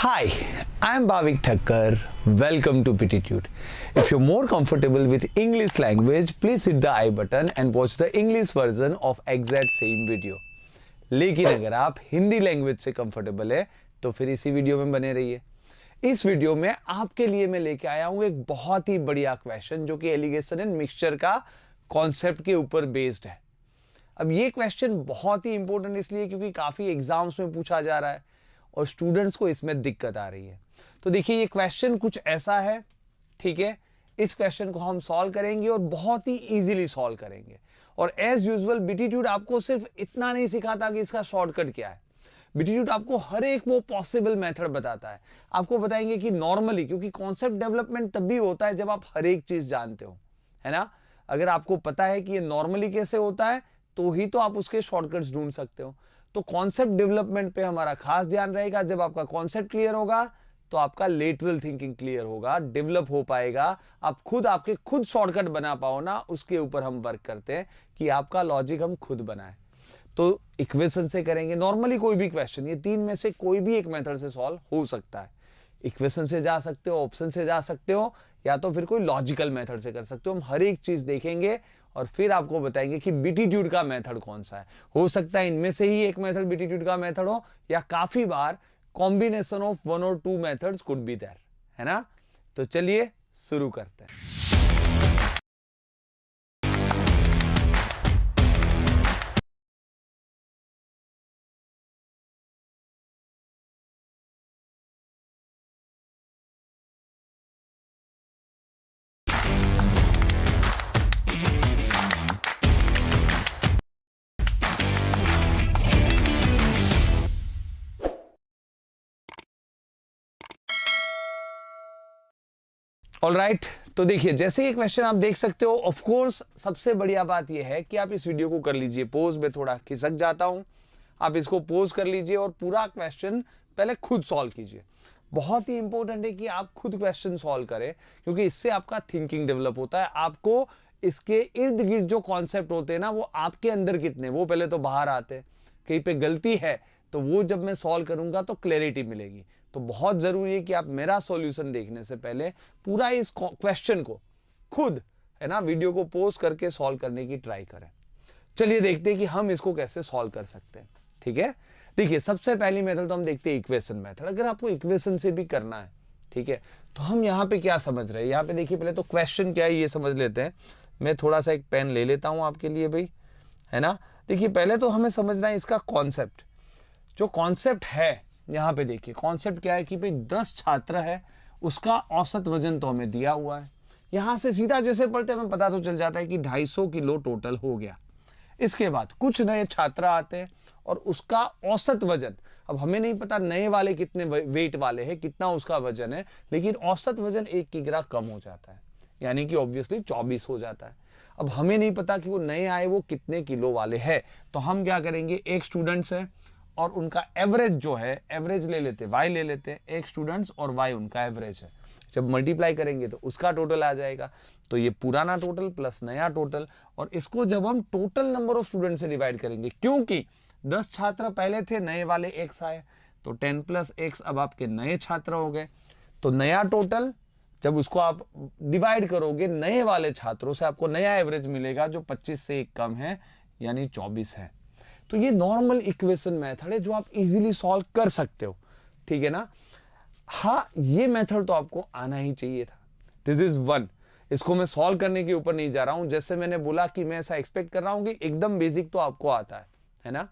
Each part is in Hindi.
Hi, I am Bhavik Thakkar. Welcome to Pititude. If you're more comfortable with English language, please hit the I button and watch the English version of exact same video. लेकिन अगर आप हिंदी लैंग्वेज से कंफर्टेबल है तो फिर इसी वीडियो में बने रहिए। इस वीडियो में आपके लिए मैं लेके आया हूं एक बहुत ही बढ़िया क्वेश्चन जो कि एलिगेशन एंड मिक्सचर का कॉन्सेप्ट के ऊपर बेस्ड है। अब ये क्वेश्चन बहुत ही इंपॉर्टेंट इसलिए क्योंकि काफी एग्जाम्स में पूछा जा रहा है और स्टूडेंट्स को इसमें दिक्कत आ रही है। तो देखिए ये क्वेश्चन कुछ ऐसा है, ठीक है। इस क्वेश्चन को हम सॉल्व करेंगे और बहुत ही इजीली सॉल्व करेंगे। और एज यूजुअल बिटीट्यूड आपको सिर्फ इतना नहीं सिखाता कि इसका शॉर्टकट क्या है। बिटीट्यूड आपको हर एक वो पॉसिबल मेथड बताता है। आपको बताएंगे कि नॉर्मली, क्योंकि कॉन्सेप्ट डेवलपमेंट तब भी होता है जब आप हर एक चीज जानते हो, है ना। अगर आपको पता है कि ये नॉर्मली कैसे होता है तो ही तो आप उसके शॉर्टकट्स ढूंढ सकते हो। तो कॉन्सेप्ट डेवलपमेंट पे हमारा खास ध्यान रहेगा। जब आपका कॉन्सेप्ट क्लियर होगा तो आपका लेटरल थिंकिंग क्लियर होगा, डेवलप हो पाएगा, आप आपके खुद शॉर्टकट बना पाओ ना, उसके ऊपर हम वर्क करते हैं कि आपका लॉजिक हम खुद बनाए। तो इक्वेशन से करेंगे नॉर्मली कोई भी क्वेश्चन, ये तीन में से कोई भी एक मेथड से सॉल्व हो सकता है। इक्वेशन से जा सकते हो, ऑप्शन से जा सकते हो, या तो फिर कोई लॉजिकल मेथड से कर सकते हो। हम हर एक चीज देखेंगे और फिर आपको बताएंगे कि बिटीट्यूड का मेथड कौन सा है। हो सकता है इनमें से ही एक मेथड बिटीट्यूड का मेथड हो, या काफी बार कॉम्बिनेशन ऑफ 1 और 2 मेथड्स कुड बी देयर, है ना। तो चलिए शुरू करते हैं। ऑलराइट, तो देखिए जैसे ये क्वेश्चन आप देख सकते हो, ऑफ कोर्स सबसे बढ़िया बात यह है कि आप इस वीडियो को कर लीजिए पोज। में थोड़ा खिसक जाता हूं, आप इसको पोज कर लीजिए और पूरा क्वेश्चन पहले खुद सॉल्व कीजिए। बहुत ही इंपॉर्टेंट है कि आप खुद क्वेश्चन सॉल्व करें, क्योंकि इससे आपका थिंकिंग डेवलप होता है। आपको इसके इर्द गिर्द जो कॉन्सेप्ट होते हैं ना, वो आपके अंदर कितने, वो पहले तो बाहर आते हैं। कहीं पे गलती है तो वो जब मैं सॉल्व करूंगा तो क्लैरिटी मिलेगी। तो बहुत जरूरी है कि आप मेरा सॉल्यूशन देखने से पहले पूरा इस क्वेश्चन को खुद, है ना, वीडियो को पॉज करके सॉल्व करने की ट्राई करें। चलिए देखते हैं कि हम इसको कैसे सॉल्व कर सकते हैं, ठीक है। देखिए सबसे पहली मेथड तो हम देखते हैं इक्वेशन मेथड। अगर आपको इक्वेशन से भी करना है, ठीक है, तो हम यहाँ पे क्या समझ रहे हैं। यहाँ पे देखिए पहले तो क्वेश्चन क्या है ये समझ लेते हैं। मैं थोड़ा सा एक पेन ले लेता हूँ आपके लिए भाई, है ना। देखिए पहले तो हमें समझना है इसका कॉन्सेप्ट। जो कॉन्सेप्ट है यहाँ पे देखिए, कॉन्सेप्ट क्या है कि भाई 10 छात्र है, उसका औसत वजन तो हमें दिया हुआ है। यहाँ से सीधा जैसे पढ़ते हमें पता तो चल जाता है कि 250 किलो टोटल हो गया। इसके बाद कुछ नए छात्र आते हैं और उसका औसत वजन, अब हमें नहीं पता नए वाले कितने वेट वाले हैं, कितना उसका वजन है, लेकिन औसत वजन 1 किग्रा कम हो जाता है, यानी कि ऑब्वियसली 24 हो जाता है। अब हमें नहीं पता कि वो नए आए वो कितने किलो वाले हैं, तो हम क्या करेंगे, एक स्टूडेंट्स है और उनका एवरेज जो है, एवरेज ले लेते, y ले लेते हैं, एक स्टूडेंट्स और y उनका एवरेज है। जब मल्टीप्लाई करेंगे तो उसका टोटल आ जाएगा। तो ये पुराना टोटल प्लस नया टोटल, और इसको जब हम टोटल नंबर ऑफ स्टूडेंट से डिवाइड करेंगे, क्योंकि 10 छात्र पहले थे, नए वाले x आए, तो 10 + x अब आपके नए छात्र हो गए। तो नया टोटल जब उसको आप डिवाइड करोगे नए वाले छात्रों से, आपको नया एवरेज मिलेगा जो 25 से 1 कम है, यानी 24 है। तो ये नॉर्मल इक्वेशन मेथड है जो आप इजीली सॉल्व कर सकते हो, ठीक है ना। हाँ, ये मेथड तो आपको आना ही चाहिए था। This is 1। इसको मैं सॉल्व करने के ऊपर नहीं जा रहा हूं, जैसे मैंने बोला कि मैं ऐसा एक्सपेक्ट कर रहा हूं कि एकदम बेसिक तो आपको आता है ना।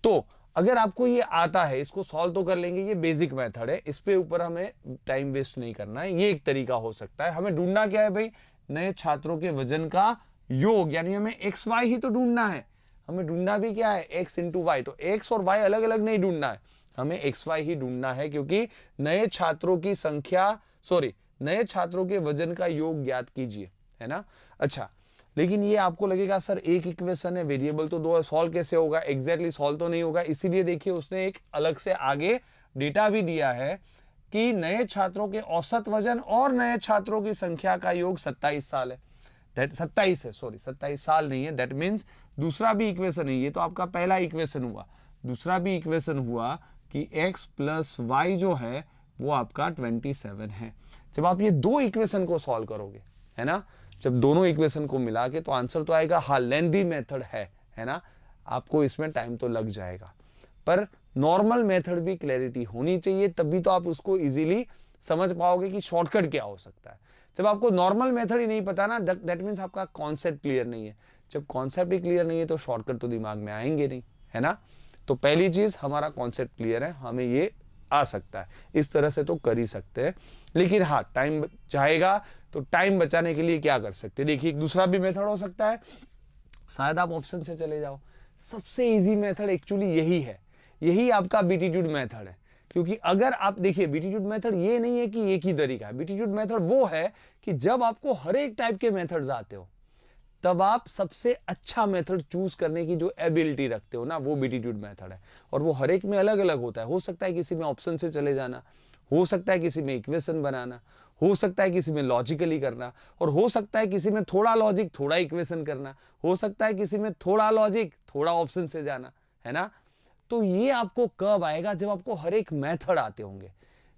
तो अगर आपको ये आता है, इसको सॉल्व तो कर लेंगे, ये बेसिक मेथड है, इस पे ऊपर हमें टाइम वेस्ट नहीं करना है। ये एक तरीका हो सकता है। हमें ढूंढना क्या है भाई, नए छात्रों के वजन का योग, यानी हमें एक्स वाई ही तो ढूंढना है। हमें ढूंढना भी क्या है, x × y। तो x और y अलग अलग नहीं ढूंढना है, हमें x y ही ढूंढना है, क्योंकि नए छात्रों की संख्या, नए छात्रों के वजन का योग ज्ञात कीजिए, है ना। अच्छा, लेकिन ये आपको लगेगा सर एक इक्वेशन है, वेरिएबल तो 2 है, सॉल्व कैसे होगा। एग्जैक्टली सॉल्व तो नहीं होगा, इसीलिए देखिए उसने एक अलग से आगे डेटा भी दिया है कि नए छात्रों के औसत वजन और नए छात्रों की संख्या का योग 27 साल है। 27 है, 27 साल नहीं है। दैट मीन्स दूसरा भी इक्वेशन है, ये तो आपका पहला इक्वेशन हुआ, दूसरा भी इक्वेशन हुआ कि x + y जो है वो आपका 27 है। जब आप ये दो इक्वेशन को सॉल्व करोगे, है ना, जब दोनों इक्वेशन को मिला के, तो आंसर तो आएगा हाँ लेंथी मेथड है ना। आपको इसमें टाइम तो लग जाएगा, पर नॉर्मल मेथड भी क्लैरिटी होनी चाहिए, तभी तो आप उसको इजीली समझ पाओगे कि शॉर्टकट क्या हो सकता है। जब आपको नॉर्मल मेथड ही नहीं पता ना, दैट मीन्स आपका कॉन्सेप्ट क्लियर नहीं है। जब कॉन्सेप्ट ही क्लियर नहीं है तो शॉर्टकट तो दिमाग में आएंगे नहीं, है ना। तो पहली चीज हमारा कॉन्सेप्ट क्लियर है, हमें ये आ सकता है, इस तरह से तो कर ही सकते हैं। लेकिन हाँ टाइम जाएगा, तो टाइम बचाने के लिए क्या कर सकते हैं, देखिए एक दूसरा भी मेथड हो सकता है, शायद आप ऑप्शन से चले जाओ। सबसे इजी मेथड एक्चुअली यही है, यही आपका बीटीट्यूड मेथड है। क्योंकि अगर आप देखिए बीटीट्यूड मेथड ये नहीं है कि एक ही तरीका है, बीटीट्यूड मेथड वो है कि जब आपको हर एक टाइप के मेथड्स आते हो, तब आप सबसे अच्छा मेथड चूज करने की जो एबिलिटी रखते हो ना, वो बीटीट्यूड मेथड है। और वो हर एक में अलग अलग होता है। हो सकता है किसी में ऑप्शन से चले जाना, हो सकता है किसी में इक्वेशन बनाना, हो सकता है किसी में लॉजिकली करना, और हो सकता है किसी में थोड़ा लॉजिक थोड़ा इक्वेशन करना, हो सकता है किसी में थोड़ा लॉजिक थोड़ा ऑप्शन से जाना, है ना। तो ये आपको कब आएगा, जब आपको हर एक मेथड आते होंगे।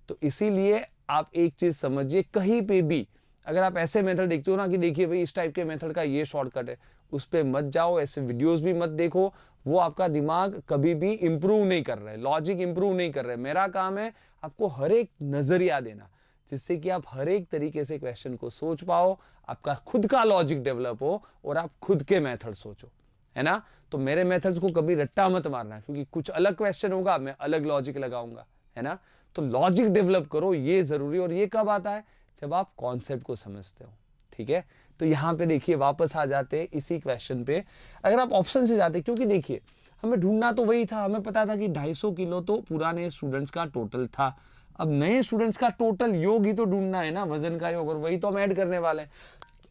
तो इसीलिए आप एक चीज समझिए, कहीं पे भी अगर आप ऐसे मेथड देखते हो ना कि देखिए भाई इस टाइप के मेथड का ये शॉर्टकट है, उस पे मत जाओ, ऐसे वीडियोस भी मत देखो। वो आपका दिमाग कभी भी इंप्रूव नहीं कर रहा है, लॉजिक इंप्रूव नहीं कर रहे। मेरा काम है आपको हर एक नजरिया देना, जिससे कि आप हर एक तरीके से क्वेश्चन को सोच पाओ, आपका खुद का लॉजिक डेवलप हो और आप खुद के मेथड सोचो, है ना। तो मेरे मेथड्स को कभी रट्टा मत मारना, क्योंकि कुछ अलग क्वेश्चन होगा, मैं अलग लॉजिक लगाऊंगा, है ना। तो लॉजिक डेवलप करो, ये जरूरी। और ये कब आता है, जब आप कॉन्सेप्ट को समझते हो, ठीक है। तो यहाँ पे देखिए वापस आ जाते हैं इसी क्वेश्चन पे। अगर आप ऑप्शन से जाते, क्योंकि देखिए हमें ढूंढना तो वही था, हमें पता था कि 250 किलो तो पुराने स्टूडेंट्स का टोटल था। अब नए स्टूडेंट्स का टोटल योग ही तो ढूंढना है ना, वजन का योग, और वही तो हम ऐड करने वाले हैं।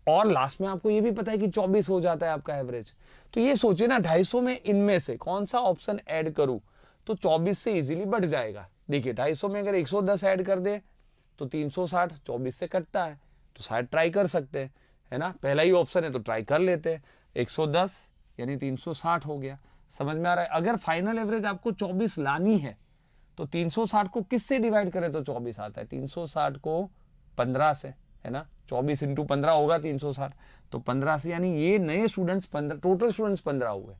और लास्ट में आपको ये भी पता है कि 24 हो जाता है आपका एवरेज। तो ये सोचिए ना, 250 में इनमें से कौन सा ऑप्शन ऐड करूं तो 24 से इजीली बढ़ जाएगा। देखिए 250 में अगर 110 ऐड कर दे तो 360 24 से कटता है, तो शायद ट्राई कर सकते हैं, है ना। पहला ही ऑप्शन है तो ट्राई कर लेते हैं। 110 यानी 360 हो गया, समझ में आ रहा है। अगर फाइनल एवरेज आपको 24 लानी है तो 360 को किससे डिवाइड करें तो 24 आता है, 360 को 15 से, है ना। 24 इंटू 15 होगा 360, तो 15 से, यानी ये नए स्टूडेंट्स 15, टोटल स्टूडेंट्स 15 हुए।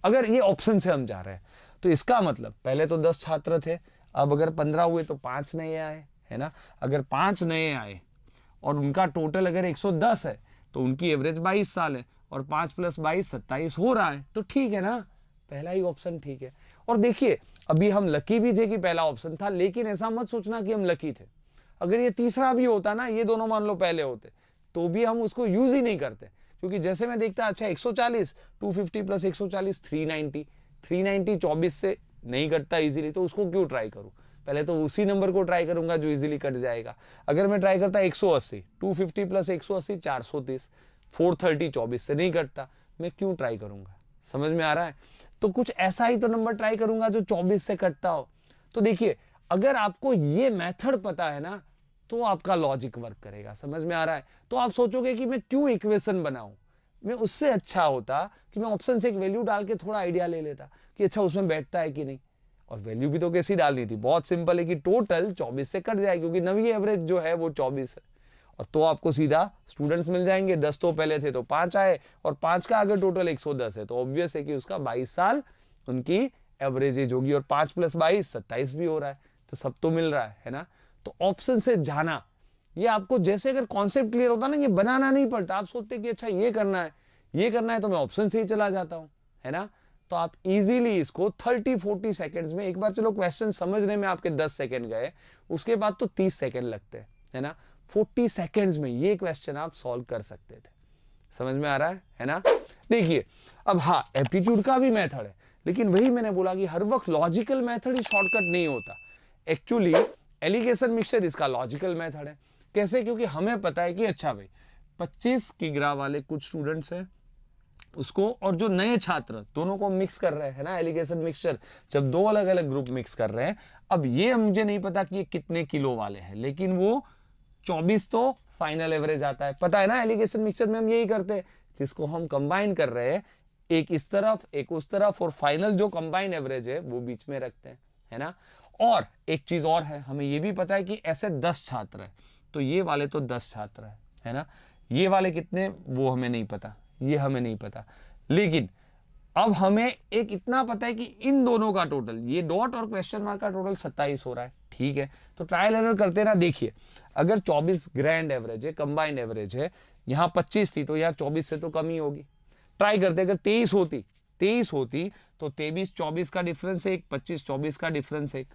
अगर ये ऑप्शन से हम जा रहे हैं तो इसका मतलब पहले तो 10 छात्र थे, अब अगर 15 हुए तो 5 नए आए, है ना। अगर 5 नए आए और उनका टोटल अगर 110 है तो उनकी एवरेज 22 साल है, और 5 + 22 27 हो रहा है, तो ठीक है ना, पहला ही ऑप्शन ठीक है। और देखिए अभी हम लकी भी थे कि पहला ऑप्शन था, लेकिन ऐसा मत सोचना कि हम लकी थे। अगर ये तीसरा भी होता ना, ये दोनों मान लो पहले होते, तो भी हम उसको यूज ही नहीं करते। क्योंकि जैसे मैं देखता, अच्छा 140 250 + 140 390, 390 24 से नहीं कटता इजीली, तो उसको क्यों ट्राई करूं। पहले तो उसी नंबर को ट्राई करूंगा जो इजीली कट जाएगा। अगर मैं ट्राई करता 180 250 + 180 430, 430 24 से नहीं कटता, मैं क्यों ट्राई करूंगा, समझ में आ रहा है। तो कुछ ऐसा ही तो नंबर ट्राई करूंगा जो 24 से कटता हो। तो देखिए अगर आपको ये मेथड पता है ना, तो आपका लॉजिक वर्क करेगा, समझ में आ रहा है। तो आप सोचोगे कि मैं क्यों इक्वेशन बनाऊं, मैं उससे अच्छा होता कि मैं ऑप्शन से एक वैल्यू डाल के थोड़ा आइडिया ले लेता कि अच्छा उसमें बैठता है कि नहीं। और वैल्यू भी तो कैसी डालनी थी, बहुत सिंपल है कि टोटल 24 से कट जाए, क्योंकि नवी एवरेज जो है वो 24 है। और तो आपको सीधा स्टूडेंट्स मिल जाएंगे, 10 तो पहले थे तो 5 आए, और 5 का अगर टोटल 110 है तो ऑब्वियस है कि उसका 22 साल उनकी एवरेज एज होगी, और 5 + 22 27 भी हो रहा है, तो सब तो मिल रहा है ना। तो ऑप्शन से जाना, ये आपको जैसे अगर कॉन्सेप्ट क्लियर होता ना, ये बनाना नहीं पड़ता। आप सोचते कि अच्छा ये करना है, ये करना है, तो मैं ऑप्शन से ही चला जाता हूं, है ना। तो आप इजीली इसको 30-40 सेकंड्स में, एक बार चलो क्वेश्चन समझने में आपके 10 सेकंड गए, उसके बाद तो 30 सेकंड लगते हैं, है ना। 40 सेकंड्स में ये क्वेश्चन आप सॉल्व कर सकते थे, समझ में आ रहा है ना। देखिए अब हाँ एप्टीट्यूड का भी मेथड है, लेकिन वही मैंने बोला कि हर वक्त लॉजिकल मेथड ही शॉर्टकट नहीं होता। एक्चुअली एलिगेशन मिक्सचर इसका लॉजिकल मेथड है। कैसे, क्योंकि हमें पता है कि अच्छा भाई 25 किग्रा वाले कुछ स्टूडेंट्स हैं उसको, और जो नए छात्र, दोनों को मिक्स कर रहे हैं ना एलिगेशन मिक्सचर, जब दो अलग अलग ग्रुप मिक्स कर रहे हैं। अब ये मुझे नहीं पता कि ये कितने किलो वाले हैं, लेकिन वो 24 तो फाइनल एवरेज आता है, पता है ना। एलिगेशन मिक्सचर में हम यही करते हैं, जिसको हम कंबाइन कर रहे हैं, एक इस तरफ एक उस तरफ, और फाइनल जो कंबाइन एवरेज है वो बीच में रखते हैं, है ना। और एक चीज और है, हमें ये भी पता है कि ऐसे 10 छात्र हैं, तो ये वाले तो 10 छात्र है ना, ये वाले कितने वो हमें नहीं पता, ये हमें नहीं पता, लेकिन अब हमें एक इतना पता है कि इन दोनों का टोटल, ये डॉट और क्वेश्चन मार्क का टोटल 27 हो रहा है। ठीक है, तो ट्रायल एरर करते ना, देखिए अगर 24 ग्रैंड एवरेज है, कंबाइंड एवरेज है, यहाँ 25 थी तो यहाँ 24 से तो कम ही होगी। ट्राई करते, अगर 23 होती तो 23 24 का डिफरेंस एक, 25 24 का डिफरेंस एक,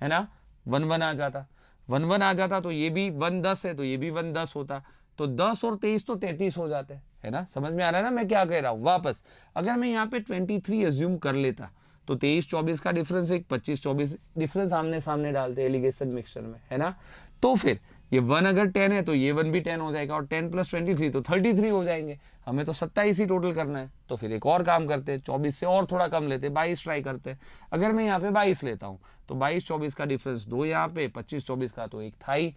है ना, 1 1 आ जाता, 1 1 आ जाता, तो ये भी 1 10 है तो ये भी 1 10 होता, तो 10 और 23 तो 33 हो जाते, है ना। समझ में आ रहा है ना मैं क्या कह रहा हूं। वापस अगर मैं यहाँ पे 23 अज्यूम कर लेता तो 23 24 का डिफरेंस एक, 25 24 डिफरेंस आमने सामने डालते एलिगेशन मिक्सचर में, है ना। तो फिर ये 1 अगर 10 है तो ये 1 भी 10 हो जाएगा, और 10 + 23 तो 33 हो जाएंगे। हमें तो 27 ही टोटल करना है, तो फिर एक और काम करते, 24 से और थोड़ा कम लेते, 22 ट्राई करते। अगर मैं यहाँ पे 22 लेता हूँ तो 22 24 का डिफरेंस 2 यहाँ पे, 25 24 का तो एक था ही।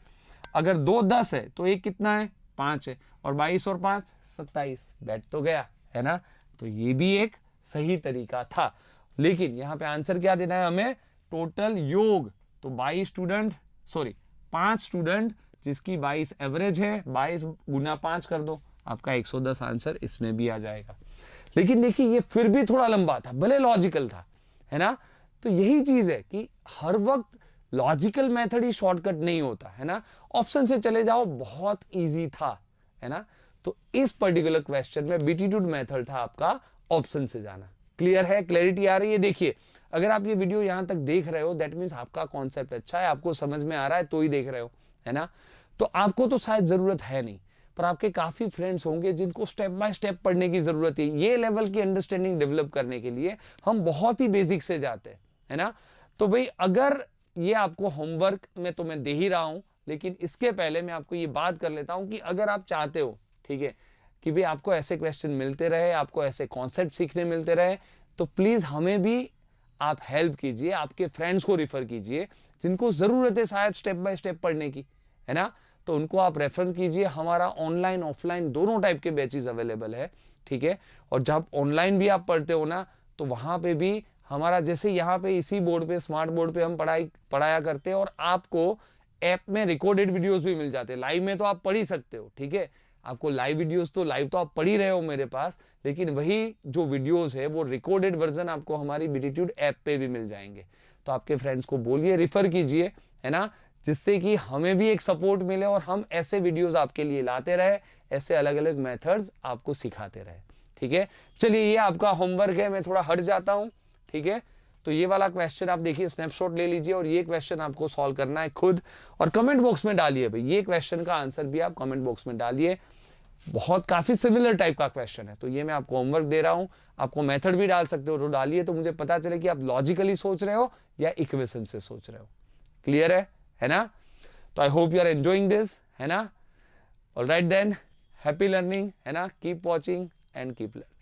अगर 2 10 है तो एक कितना है, 5 है, और 22 और 5 27, बैठ तो गया, है ना। तो ये भी एक सही तरीका था, लेकिन यहाँ पे आंसर क्या देना है हमें, टोटल योग। तो 5 स्टूडेंट जिसकी 22 एवरेज है, 22 गुना 5 कर दो, आपका 110 आंसर इसमें भी आ जाएगा। लेकिन देखिए ये फिर भी थोड़ा लंबा था, भले लॉजिकल था, है ना। तो यही चीज है कि हर वक्त लॉजिकल मेथड ही शॉर्टकट नहीं होता, है ना। ऑप्शन से चले जाओ, बहुत इजी था, है ना। तो इस पर्टिकुलर क्वेश्चन में बीटीट्यूड मेथड था आपका ऑप्शन से जाना। क्लियर है, क्लैरिटी आ रही है। देखिए अगर आप ये वीडियो यहां तक देख रहे हो, दैट मीन्स आपका कॉन्सेप्ट अच्छा है, आपको समझ में आ रहा है तो ही देख रहे हो, है ना। तो आपको तो शायद जरूरत है नहीं, पर आपके काफी फ्रेंड्स होंगे जिनको स्टेप बाय स्टेप पढ़ने की जरूरत है। ये लेवल की अंडरस्टैंडिंग डेवलप करने के लिए हम बहुत ही बेसिक से जाते हैं, है ना। तो भाई अगर ये आपको होमवर्क में तो मैं दे ही रहा हूं, लेकिन इसके पहले मैं आपको ये बात कर लेता हूं कि अगर आप चाहते हो, ठीक है, कि भाई आपको ऐसे क्वेश्चन मिलते रहे, आपको ऐसे कॉन्सेप्ट सीखने मिलते रहे, तो प्लीज हमें भी आप हेल्प कीजिए, आपके फ्रेंड्स को रिफर कीजिए जिनको जरूरत है शायद स्टेप बाय स्टेप पढ़ने की, है ना। तो उनको आप रेफर कीजिए। हमारा ऑनलाइन ऑफलाइन दोनों टाइप के बैचेस अवेलेबल है, ठीक है। और जब ऑनलाइन भी आप पढ़ते हो ना, तो वहां पे भी हमारा, जैसे यहाँ पे इसी बोर्ड पे, स्मार्ट बोर्ड पे हम पढ़ाया करते हैं, और आपको ऐप में रिकॉर्डेड वीडियोस भी मिल जाते हैं। लाइव में तो आप पढ़ ही सकते हो, ठीक है, आपको लाइव वीडियोस तो लाइव तो आप पढ़ ही रहे हो मेरे पास, लेकिन वही जो वीडियोस है वो रिकॉर्डेड वर्जन आपको हमारी बीटीट्यूड ऐप पे भी मिल जाएंगे। तो आपके फ्रेंड्स को बोलिए, रिफर कीजिए, है ना, जिससे कि हमें भी एक सपोर्ट मिले और हम ऐसे वीडियोस आपके लिए लाते रहे, ऐसे अलग अलग मेथड्स आपको सिखाते रहे, ठीक है। चलिए ये आपका होमवर्क है, मैं थोड़ा हट जाता हूं, ठीक है। तो ये वाला क्वेश्चन आप देखिए, स्नैपशॉट ले लीजिए, और ये क्वेश्चन आपको सॉल्व करना है खुद, और कमेंट बॉक्स में डालिए भाई, ये क्वेश्चन का आंसर भी आप कमेंट बॉक्स में डालिए। बहुत काफी सिमिलर टाइप का क्वेश्चन है, तो ये मैं आपको होमवर्क दे रहा हूं, आपको मेथड भी डाल सकते हो, तो डालिए, तो मुझे पता चले कि आप लॉजिकली सोच रहे हो या इक्वेशन से सोच रहे हो। क्लियर है ना। तो I hope you are enjoying this, है ना। ऑलराइट देन, हैप्पी लर्निंग, है ना, keep watching and keep learning.